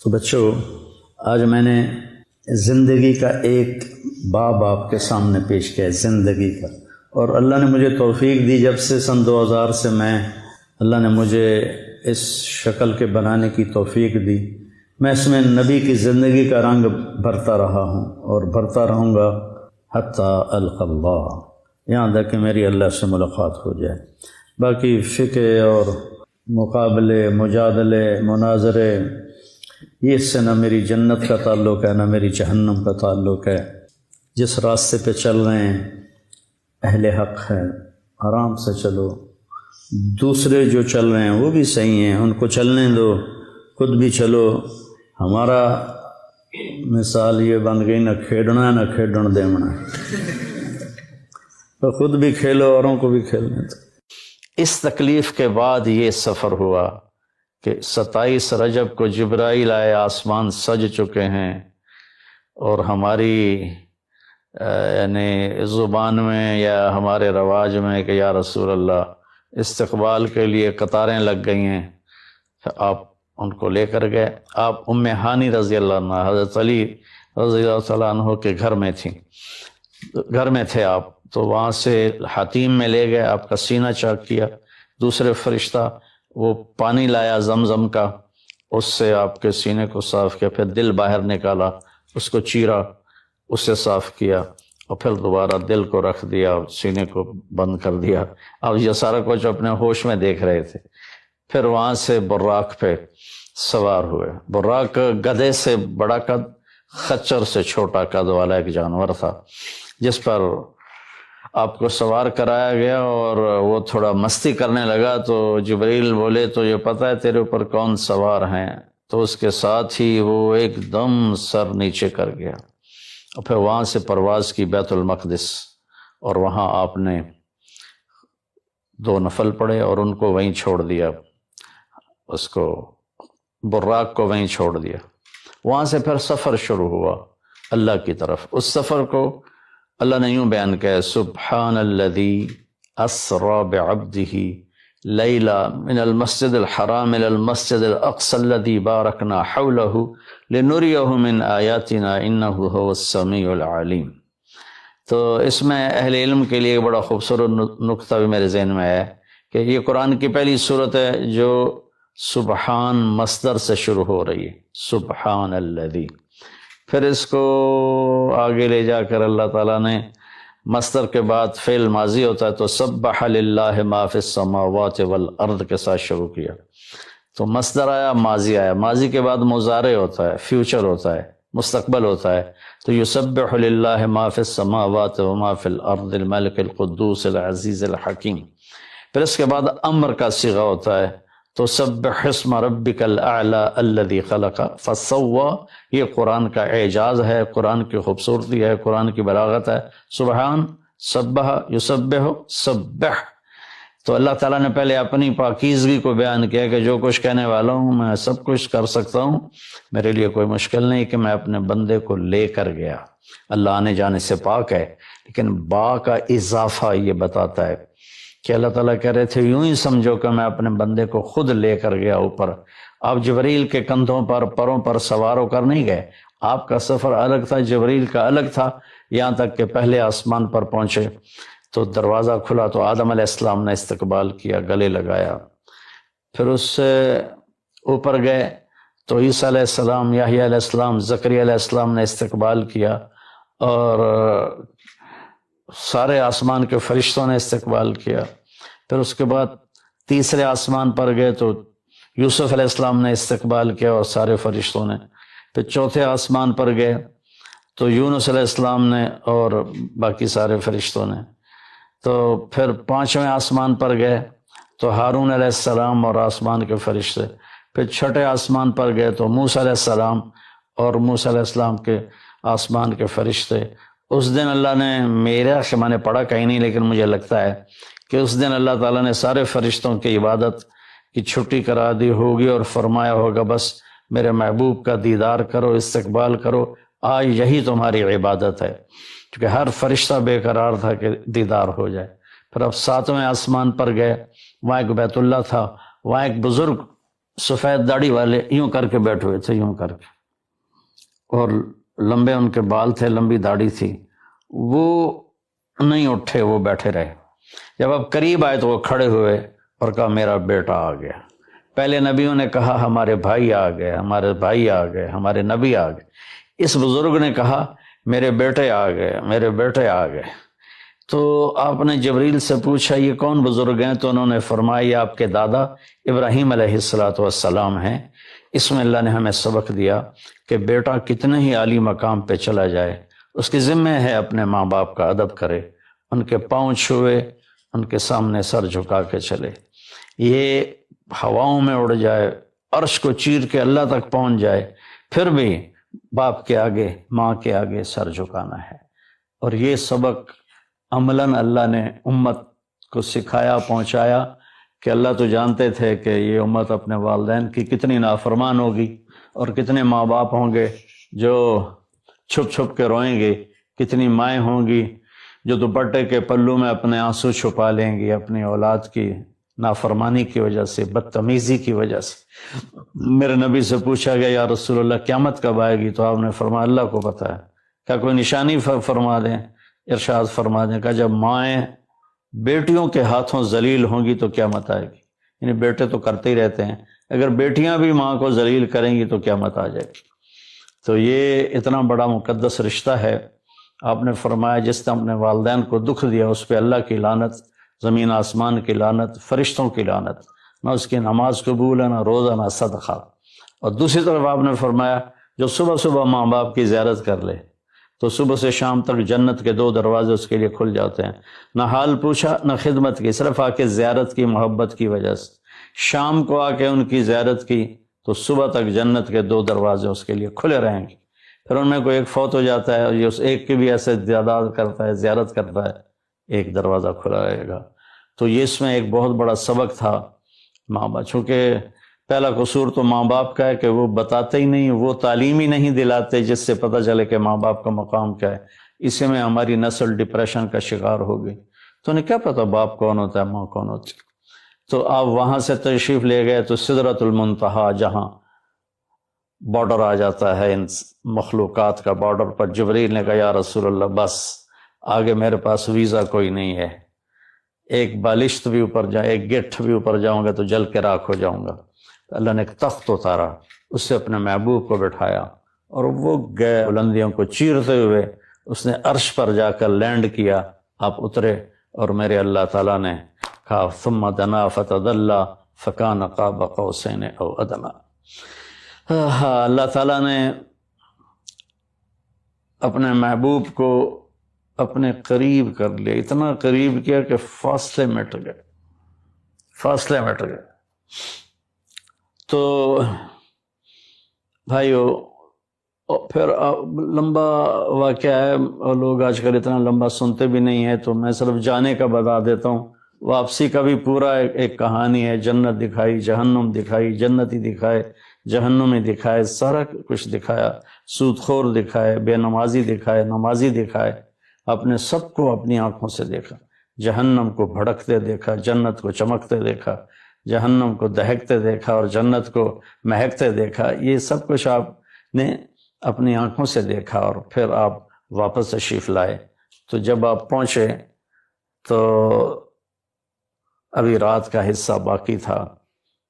تو بچوں، آج میں نے زندگی کا ایک باب آپ کے سامنے پیش کیا ہے، زندگی کا، اور اللہ نے مجھے توفیق دی، جب سے سن 2000 سے اللہ نے مجھے اس شکل کے بنانے کی توفیق دی، میں اس میں نبی کی زندگی کا رنگ بھرتا رہا ہوں اور بھرتا رہوں گا حتی القی اللہ، یہاں تک کہ میری اللہ سے ملاقات ہو جائے۔ باقی فقہ اور مقابلے، مجادلے، مناظرے، یہ اس سے نہ میری جنت کا تعلق ہے نہ میری جہنم کا تعلق ہے۔ جس راستے پہ چل رہے ہیں اہل حق ہے، آرام سے چلو، دوسرے جو چل رہے ہیں وہ بھی صحیح ہیں، ان کو چلنے دو، خود بھی چلو۔ ہمارا مثال یہ بن گئی، نہ کھیڈنا ہے نہ کھیڈن دیونا، تو خود بھی کھیلو، اوروں کو بھی کھیلنے دو۔ اس تکلیف کے بعد یہ سفر ہوا کہ 27 رجب کو جبرائیل آئے، آسمان سج چکے ہیں، اور ہماری یعنی زبان میں یا ہمارے رواج میں کہ یا رسول اللہ استقبال کے لیے قطاریں لگ گئی ہیں، آپ ان کو لے کر گئے۔ آپ ام ہانی رضی اللہ عنہ، حضرت علی رضی اللہ تعالیٰ عنہ کے گھر میں تھیں، گھر میں تھے آپ، تو وہاں سے حتیم میں لے گئے، آپ کا سینہ چاک کیا، دوسرے فرشتہ وہ پانی لایا زمزم کا، اس سے آپ کے سینے کو صاف کیا، پھر دل باہر نکالا، اس کو چیرا، اسے صاف کیا، اور پھر دوبارہ دل کو رکھ دیا، سینے کو بند کر دیا۔ اب یہ سارا کچھ اپنے ہوش میں دیکھ رہے تھے۔ پھر وہاں سے براق پہ سوار ہوئے۔ براق گدھے سے بڑا قد، خچر سے چھوٹا قد والا ایک جانور تھا، جس پر آپ کو سوار کرایا گیا، اور وہ تھوڑا مستی کرنے لگا تو جبریل بولے تو یہ پتہ ہے تیرے اوپر کون سوار ہیں؟ تو اس کے ساتھ ہی وہ ایک دم سر نیچے کر گیا، اور پھر وہاں سے پرواز کی بیت المقدس، اور وہاں آپ نے 2 نفل پڑھے اور ان کو وہیں چھوڑ دیا، اس کو براق کو وہیں چھوڑ دیا۔ وہاں سے پھر سفر شروع ہوا اللہ کی طرف۔ اس سفر کو اللہ نے یوں بیان کیا، سبحان الذی اسری بعبدہ لیلا من المسجد الحرام الى المسجد الاقصى الذی بارکنا حولہ لنریہ من آیاتنا انہ هو السمیع العلیم۔ تو اس میں اہل علم کے لیے بڑا خوبصورت نقطہ بھی میرے ذہن میں ہے کہ یہ قرآن کی پہلی صورت ہے جو سبحان مصدر سے شروع ہو رہی ہے، سبحان الذی۔ پھر اس کو آگے لے جا کر اللہ تعالیٰ نے مصدر کے بعد فعل ماضی ہوتا ہے تو سبح للہ ما فی السماوات والارض کے ساتھ شروع کیا۔ تو مصدر آیا، ماضی آیا، ماضی کے بعد مضارع ہوتا ہے، فیوچر ہوتا ہے، مستقبل ہوتا ہے، تو یسبح للہ ما فی السماوات وما فی الارض الملک القدوس العزیز الحکیم۔ پھر اس کے بعد امر کا صیغہ ہوتا ہے، تو سبح اسم ربک الاعلی الذی خلق فسوی۔ یہ قرآن کا اعجاز ہے، قرآن کی خوبصورتی ہے، قرآن کی بلاغت ہے۔ سبحان، سبح، یسبح، سبح۔ تو اللہ تعالیٰ نے پہلے اپنی پاکیزگی کو بیان کیا کہ جو کچھ کہنے والا ہوں میں سب کچھ کر سکتا ہوں، میرے لیے کوئی مشکل نہیں کہ میں اپنے بندے کو لے کر گیا۔ اللہ آنے جانے سے پاک ہے، لیکن با کا اضافہ یہ بتاتا ہے کہ اللہ تعالیٰ کہہ رہے تھے یوں ہی سمجھو کہ میں اپنے بندے کو خود لے کر گیا اوپر۔ آپ جبریل کے کندھوں پر، پروں پر سوار ہو کر نہیں گئے، آپ کا سفر الگ تھا، جبریل کا الگ تھا، یہاں تک کہ پہلے آسمان پر پہنچے تو دروازہ کھلا تو آدم علیہ السلام نے استقبال کیا، گلے لگایا۔ پھر اس سے اوپر گئے تو عیسیٰ علیہ السلام، یحییٰ علیہ السلام، زکریا علیہ السلام نے استقبال کیا، اور سارے آسمان کے فرشتوں نے استقبال کیا۔ پھر اس کے بعد تیسرے آسمان پر گئے تو یوسف علیہ السلام نے استقبال کیا اور سارے فرشتوں نے۔ پھر چوتھے آسمان پر گئے تو یونس علیہ السلام نے اور باقی سارے فرشتوں نے۔ تو پھر پانچویں آسمان پر گئے تو ہارون علیہ السلام اور آسمان کے فرشتے۔ پھر چھٹے آسمان پر گئے تو موسیٰ علیہ السلام اور موسیٰ علیہ السلام کے آسمان کے فرشتے۔ اس دن اللہ نے، میرا کہ میں نے پڑھا کہیں نہیں لیکن مجھے لگتا ہے کہ اس دن اللہ تعالیٰ نے سارے فرشتوں کی عبادت کی چھٹی کرا دی ہوگی اور فرمایا ہوگا بس میرے محبوب کا دیدار کرو، استقبال کرو، آج یہی تمہاری عبادت ہے، کیونکہ ہر فرشتہ بے قرار تھا کہ دیدار ہو جائے۔ پھر اب ساتویں آسمان پر گئے، وہاں ایک بیت اللہ تھا، وہاں ایک بزرگ سفید داڑھی والے یوں کر کے بیٹھے ہوئے تھے، یوں کر کے، اور لمبے ان کے بال تھے، لمبی داڑھی تھی، وہ نہیں اٹھے، وہ بیٹھے رہے۔ جب اب قریب آئے تو وہ کھڑے ہوئے اور کہا میرا بیٹا آ گیا۔ پہلے نبیوں نے کہا ہمارے بھائی آ گئے، ہمارے بھائی آ گئے، ہمارے نبی آ گئے۔ اس بزرگ نے کہا میرے بیٹے آ گئے، میرے بیٹے آ گئے۔ تو آپ نے جبریل سے پوچھا یہ کون بزرگ ہیں؟ تو انہوں نے فرمایا یہ آپ کے دادا ابراہیم علیہ السلام ہیں۔ اس میں اللہ نے ہمیں سبق دیا کہ بیٹا کتنے ہی عالی مقام پہ چلا جائے، اس کی ذمہ ہے اپنے ماں باپ کا ادب کرے، ان کے پاؤں چھوئے، ان کے سامنے سر جھکا کے چلے۔ یہ ہواؤں میں اڑ جائے، عرش کو چیر کے اللہ تک پہنچ جائے، پھر بھی باپ کے آگے، ماں کے آگے سر جھکانا ہے۔ اور یہ سبق عملاً اللہ نے امت کو سکھایا، پہنچایا کہ اللہ تو جانتے تھے کہ یہ امت اپنے والدین کی کتنی نافرمان ہوگی، اور کتنے ماں باپ ہوں گے جو چھپ چھپ کے روئیں گے، کتنی مائیں ہوں گی جو دوپٹے کے پلو میں اپنے آنسو چھپا لیں گی اپنی اولاد کی نافرمانی کی وجہ سے، بدتمیزی کی وجہ سے۔ میرے نبی سے پوچھا گیا یا رسول اللہ قیامت کب آئے گی؟ تو آپ نے فرمایا اللہ کو پتہ ہے، کیا کوئی نشانی فرما دیں؟ ارشاد فرما دیں کہ جب مائیں بیٹیوں کے ہاتھوں ذلیل ہوں گی تو قیامت آئے گی۔ یعنی بیٹے تو کرتے ہی رہتے ہیں، اگر بیٹیاں بھی ماں کو ذلیل کریں گی تو قیامت آ جائے گی۔ تو یہ اتنا بڑا مقدس رشتہ ہے۔ آپ نے فرمایا جس نے اپنے والدین کو دکھ دیا اس پہ اللہ کی لعنت، زمین آسمان کی لعنت، فرشتوں کی لعنت، نہ اس کی نماز قبول ہے، نہ روزہ، نہ صدقہ۔ اور دوسری طرف آپ نے فرمایا جو صبح صبح ماں باپ کی زیارت کر لے تو صبح سے شام تک جنت کے 2 دروازے اس کے لیے کھل جاتے ہیں۔ نہ حال پوچھا نہ خدمت کی، صرف آ کے زیارت کی، محبت کی وجہ سے۔ شام کو آ کے ان کی زیارت کی تو صبح تک جنت کے 2 دروازے اس کے لیے کھلے رہیں گے۔ پھر ان میں کوئی ایک فوت ہو جاتا ہے اور یہ اس ایک کی بھی ایسے زیادہ کرتا ہے، زیارت کرتا ہے، ایک دروازہ کھلا رہے گا۔ تو یہ اس میں ایک بہت بڑا سبق تھا ماں باپ، چونکہ پہلا قصور تو ماں باپ کا ہے کہ وہ بتاتے ہی نہیں، وہ تعلیم ہی نہیں دلاتے جس سے پتہ چلے کہ ماں باپ کا مقام کیا ہے۔ اسی میں ہماری نسل ڈپریشن کا شکار ہو گئی۔ تو انہیں کیا پتہ باپ کون ہوتا ہے، ماں کون ہوتی ہے؟ تو آپ وہاں سے تشریف لے گئے تو سدرۃ المنتہا، جہاں بارڈر آ جاتا ہے ان مخلوقات کا، بارڈر پر جبریل نے کہا یا رسول اللہ بس آگے میرے پاس ویزا کوئی نہیں ہے، ایک بالشت بھی اوپر جائے، ایک گٹھ بھی اوپر جاؤں گا تو جل کے راکھ ہو جاؤں گا۔ اللہ نے ایک تخت اتارا، اس سے اپنے محبوب کو بٹھایا اور وہ گئے بلندیوں کو چیرتے ہوئے، اس نے عرش پر جا کر لینڈ کیا، آپ اترے اور میرے اللہ تعالیٰ نے کہا ثم دنا فتدلی فکان قاب قوسین او ادنی۔ اللہ تعالیٰ نے اپنے محبوب کو اپنے قریب کر لیا، اتنا قریب کیا کہ فاصلے مٹ گئے، فاصلے مٹ گئے۔ تو بھائیو پھر لمبا واقعہ ہے، اور لوگ آج کل اتنا لمبا سنتے بھی نہیں ہیں، تو میں صرف جانے کا بتا دیتا ہوں۔ واپسی کا بھی پورا ایک کہانی ہے، جنت دکھائی، جہنم دکھائی، جنتی دکھائے، جہنمی دکھائے، سارا کچھ دکھایا، سود خور دکھائے، بے نمازی دکھائے، نمازی دکھائے، اپنے سب کو اپنی آنکھوں سے دیکھا، جہنم کو بھڑکتے دیکھا، جنت کو چمکتے دیکھا، جہنم کو دہکتے دیکھا اور جنت کو مہکتے دیکھا۔ یہ سب کچھ آپ نے اپنی آنکھوں سے دیکھا، اور پھر آپ واپس تشریف لائے۔ تو جب آپ پہنچے تو ابھی رات کا حصہ باقی تھا،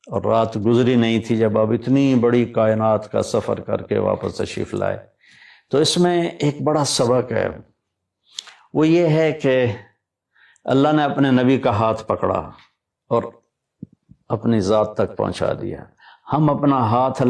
اور رات گزری نہیں تھی جب آپ اتنی بڑی کائنات کا سفر کر کے واپس تشریف لائے۔ تو اس میں ایک بڑا سبق ہے، وہ یہ ہے کہ اللہ نے اپنے نبی کا ہاتھ پکڑا اور اپنی ذات تک پہنچا دیا۔ ہم اپنا ہاتھ اللہ